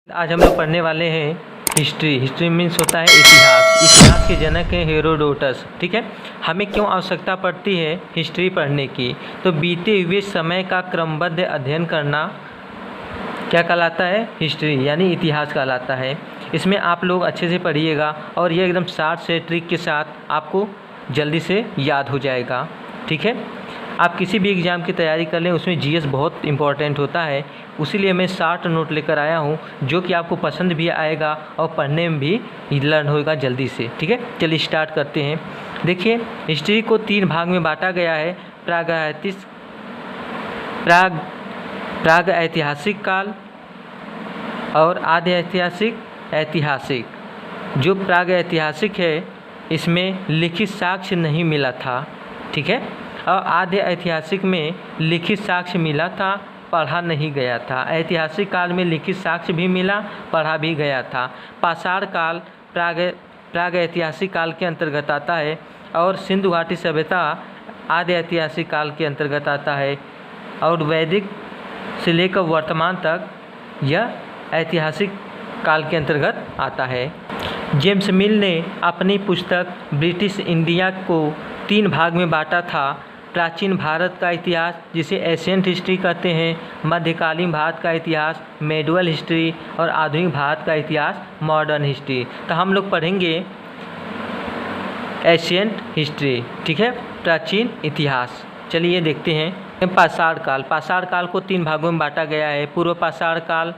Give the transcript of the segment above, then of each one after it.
आज हम लोग पढ़ने वाले हैं हिस्ट्री। हिस्ट्री मीन्स होता है इतिहास। इतिहास के जनक हैं हेरोडोटस। ठीक है, हमें क्यों आवश्यकता पड़ती है हिस्ट्री पढ़ने की? तो बीते हुए समय का क्रमबद्ध अध्ययन करना क्या कहलाता है? हिस्ट्री यानी इतिहास कहलाता है। इसमें आप लोग अच्छे से पढ़िएगा और ये एकदम शार्ट से ट्रिक के साथ आपको जल्दी से याद हो जाएगा। ठीक है, आप किसी भी एग्ज़ाम की तैयारी कर लें, उसमें जीएस बहुत इंपॉर्टेंट होता है। उसीलिए मैं शार्ट नोट लेकर आया हूँ जो कि आपको पसंद भी आएगा और पढ़ने में भी लर्न होगा जल्दी से। ठीक है, चलिए स्टार्ट करते हैं। देखिए, हिस्ट्री को 3 भाग में बांटा गया है। प्राग ऐतिहासिक काल और आद्य ऐतिहासिक ऐतिहासिक। जो प्राग ऐतिहासिक है इसमें लिखित साक्ष्य नहीं मिला था। ठीक है, और आद्य ऐतिहासिक में लिखित साक्ष्य मिला था, पढ़ा नहीं गया था। ऐतिहासिक काल में लिखित साक्ष्य भी मिला, पढ़ा भी गया था। पाषाण काल प्राग ऐतिहासिक काल के अंतर्गत आता है और सिंधु घाटी सभ्यता आद्य ऐतिहासिक काल के अंतर्गत आता है और वैदिक से लेकर वर्तमान तक यह ऐतिहासिक काल के अंतर्गत आता है। जेम्स मिल ने अपनी पुस्तक ब्रिटिश इंडिया को 3 भाग में बांटा था। प्राचीन भारत का इतिहास, जिसे एशियंट हिस्ट्री कहते हैं, मध्यकालीन भारत का इतिहास मेडुअल हिस्ट्री और आधुनिक भारत का इतिहास मॉडर्न हिस्ट्री। तो हम लोग पढ़ेंगे एशियंट हिस्ट्री। ठीक है, प्राचीन इतिहास। चलिए देखते हैं। पाषाण काल। पाषाण काल को 3 भागों में बांटा गया है। पूर्व पाषाण काल,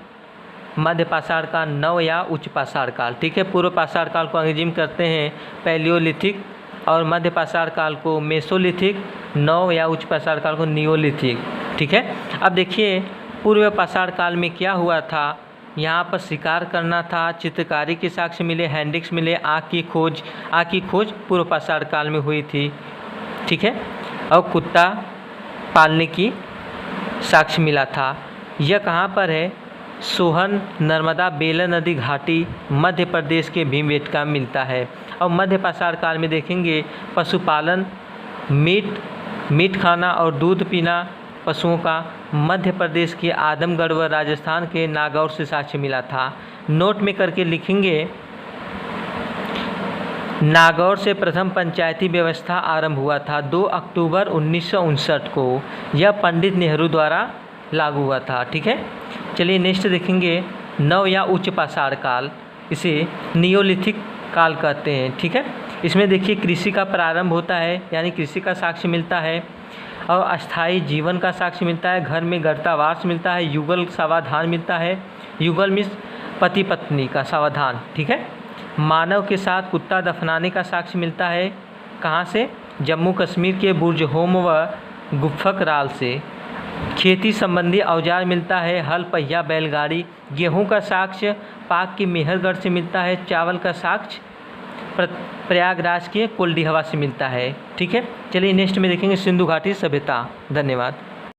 मध्य पाषाण काल, नव या उच्च पाषाण काल। ठीक है, पूर्व पाषाण काल को अंग्रेजी में करते हैं पैलियोलिथिक और मध्य पाषाण काल को मेसोलिथिक, नव या उच्च पाषाण काल को नियोलिथिक। ठीक है, अब देखिए पूर्व पाषाण काल में क्या हुआ था। यहाँ पर शिकार करना था, चित्रकारी के साक्ष्य मिले, हैंडिक्स मिले, आँख की खोज पूर्व पाषाण काल में हुई थी। ठीक है, और कुत्ता पालने की साक्ष्य मिला था। यह कहाँ पर है? सोहन, नर्मदा, बेलन नदी घाटी, मध्य प्रदेश के भीमबेटका में मिलता है। और मध्य पाषाण काल में देखेंगे पशुपालन, मीट खाना और दूध पीना पशुओं का मध्य प्रदेश के आदमगढ़ व राजस्थान के नागौर से साक्ष्य मिला था। नोट में करके लिखेंगे, नागौर से प्रथम पंचायती व्यवस्था आरंभ हुआ था 2 अक्टूबर 1959 को। यह पंडित नेहरू द्वारा लागू हुआ था। ठीक है, चलिए नेक्स्ट देखेंगे नव या उच्च पाषाण काल, इसे नियोलिथिक काल कहते हैं। ठीक है, इसमें देखिए कृषि का प्रारंभ होता है, यानी कृषि का साक्ष्य मिलता है और अस्थायी जीवन का साक्ष्य मिलता है। घर में गर्तावास मिलता है, युगल सावधान मिलता है। युगल मीन्स पति पत्नी का सावधान। ठीक है, मानव के साथ कुत्ता दफनाने का साक्ष्य मिलता है। कहाँ से? जम्मू कश्मीर के बुर्जहोम व गुफक राल से। खेती संबंधी औजार मिलता है, हल, पहिया, बैलगाड़ी। गेहूं का साक्ष्य पाक की मेहरगढ़ से मिलता है। चावल का साक्ष्य प्रयागराज के कोल्डी हवा से मिलता है। ठीक है, चलिए नेक्स्ट में देखेंगे सिंधु घाटी सभ्यता। धन्यवाद।